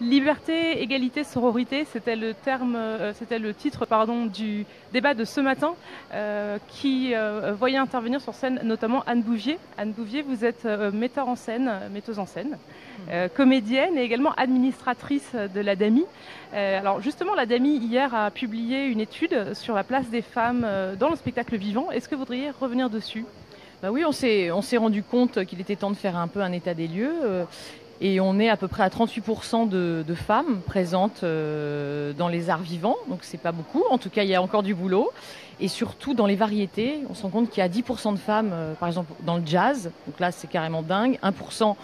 Liberté, égalité, sororité, c'était le terme, c'était le titre, pardon, du débat de ce matin, qui voyait intervenir sur scène notamment Anne Bouvier. Anne Bouvier, vous êtes metteuse en scène, comédienne et également administratrice de l'ADAMI. Alors justement, l'ADAMI hier a publié une étude sur la place des femmes dans le spectacle vivant. Est-ce que vous voudriez revenir dessus? Bah oui, on s'est rendu compte qu'il était temps de faire un peu un état des lieux. Et on est à peu près à 38% de femmes présentes dans les arts vivants, donc c'est pas beaucoup. En tout cas, il y a encore du boulot. Et surtout dans les variétés, on se rend compte qu'il y a 10% de femmes, par exemple dans le jazz, donc là c'est carrément dingue, 1%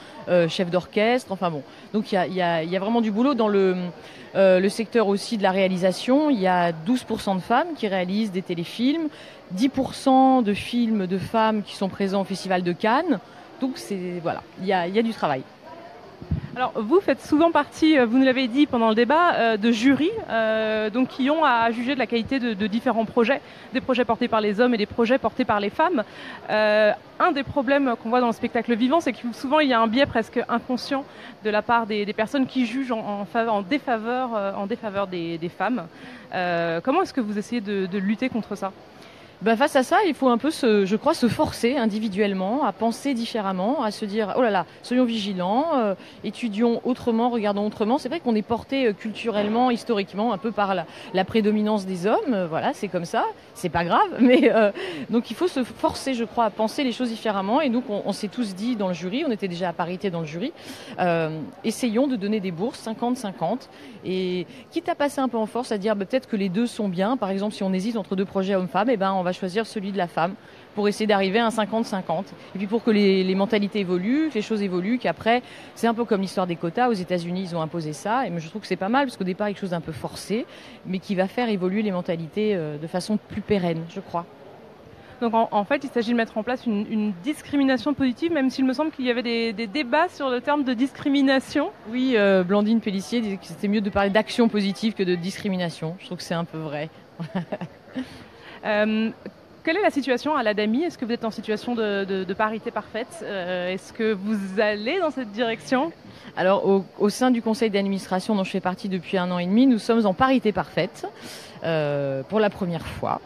chef d'orchestre, enfin bon. Donc il y a vraiment du boulot dans le secteur aussi de la réalisation. Il y a 12% de femmes qui réalisent des téléfilms, 10% de films de femmes qui sont présents au Festival de Cannes. Donc voilà, il y a du travail. Alors, vous faites souvent partie, vous nous l'avez dit pendant le débat, de jurys donc qui ont à juger de la qualité de différents projets, des projets portés par les hommes et des projets portés par les femmes. Un des problèmes qu'on voit dans le spectacle vivant, c'est que souvent il y a un biais presque inconscient de la part des personnes qui jugent en défaveur des femmes. Comment est-ce que vous essayez de lutter contre ça? Ben face à ça, il faut un peu, je crois, se forcer individuellement à penser différemment, à se dire oh là là, soyons vigilants, étudions autrement, regardons autrement. C'est vrai qu'on est porté culturellement, historiquement, un peu par la prédominance des hommes. Voilà, c'est comme ça, c'est pas grave. Mais donc il faut se forcer, je crois, à penser les choses différemment. Et donc on s'est tous dit dans le jury, on était déjà à parité dans le jury, essayons de donner des bourses 50-50 et quitte à passer un peu en force, à dire peut-être que les deux sont bien. Par exemple, si on hésite entre deux projets hommes-femmes, on va choisir celui de la femme pour essayer d'arriver à un 50-50. Et puis pour que les mentalités évoluent, que les choses évoluent, qu'après, c'est un peu comme l'histoire des quotas. Aux États-Unis, ils ont imposé ça. Et je trouve que c'est pas mal, parce qu'au départ, il y a quelque chose d'un peu forcé, mais qui va faire évoluer les mentalités de façon plus pérenne, je crois. Donc en fait, il s'agit de mettre en place une discrimination positive, même s'il me semble qu'il y avait des débats sur le terme de discrimination. Oui, Blandine Pellissier disait que c'était mieux de parler d'action positive que de discrimination. Je trouve que c'est un peu vrai. Quelle est la situation à l'ADAMI? Est-ce que vous êtes en situation de parité parfaite? Est-ce que vous allez dans cette direction? Alors, au sein du conseil d'administration dont je fais partie depuis 1 an et demi, nous sommes en parité parfaite pour la première fois.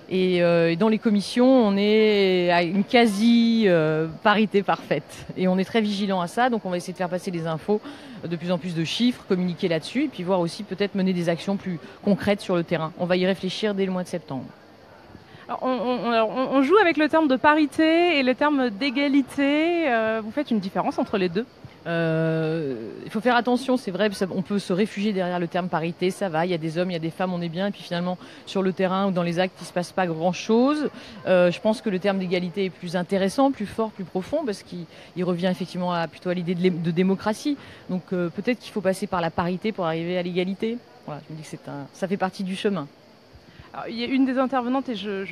Et dans les commissions, on est à une quasi-parité parfaite. Et on est très vigilant à ça, donc on va essayer de faire passer les infos, de plus en plus de chiffres, communiquer là-dessus, et puis voir aussi peut-être mener des actions plus concrètes sur le terrain. On va y réfléchir dès le mois de septembre. Alors, on joue avec le terme de parité et le terme d'égalité. Vous faites une différence entre les deux? Il faut faire attention, c'est vrai, on peut se réfugier derrière le terme parité, ça va, il y a des hommes, il y a des femmes, on est bien, et puis finalement, sur le terrain ou dans les actes, il ne se passe pas grand-chose. Je pense que le terme d'égalité est plus intéressant, plus fort, plus profond, parce qu'il revient effectivement plutôt à l'idée de démocratie. Donc peut-être qu'il faut passer par la parité pour arriver à l'égalité. Voilà, je me dis que ça fait partie du chemin. Alors, il y a une des intervenantes, et je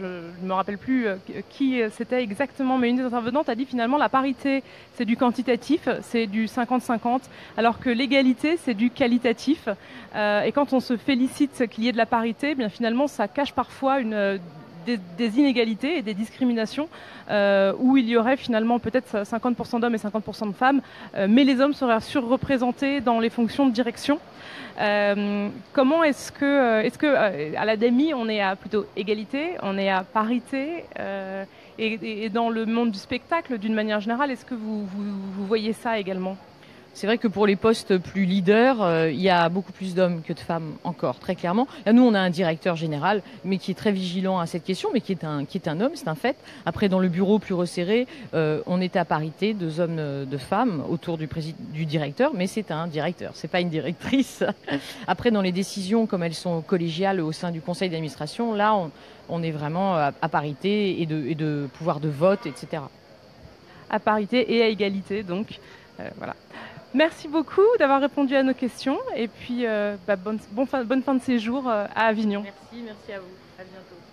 ne me rappelle plus qui c'était exactement, mais une des intervenantes a dit finalement la parité c'est du quantitatif, c'est du 50-50, alors que l'égalité c'est du qualitatif. Et quand on se félicite qu'il y ait de la parité, bien finalement ça cache parfois des inégalités et des discriminations où il y aurait finalement peut-être 50% d'hommes et 50% de femmes, mais les hommes seraient surreprésentés dans les fonctions de direction. Comment est-ce que à l'ADAMI on est à plutôt égalité, on est à parité et dans le monde du spectacle d'une manière générale, est-ce que vous voyez ça également? C'est vrai que pour les postes plus leaders, il y a beaucoup plus d'hommes que de femmes encore, très clairement. Là, nous, on a un directeur général, mais qui est très vigilant à cette question, mais qui est un homme, c'est un fait. Après, dans le bureau plus resserré, on est à parité, 2 hommes, 2 femmes autour du directeur, mais c'est un directeur, c'est pas une directrice. Après, dans les décisions, comme elles sont collégiales au sein du conseil d'administration, là, on est vraiment à parité et de pouvoir de vote, etc. À parité et à égalité, donc voilà. Merci beaucoup d'avoir répondu à nos questions et puis bonne fin de séjour à Avignon. Merci à vous. À bientôt.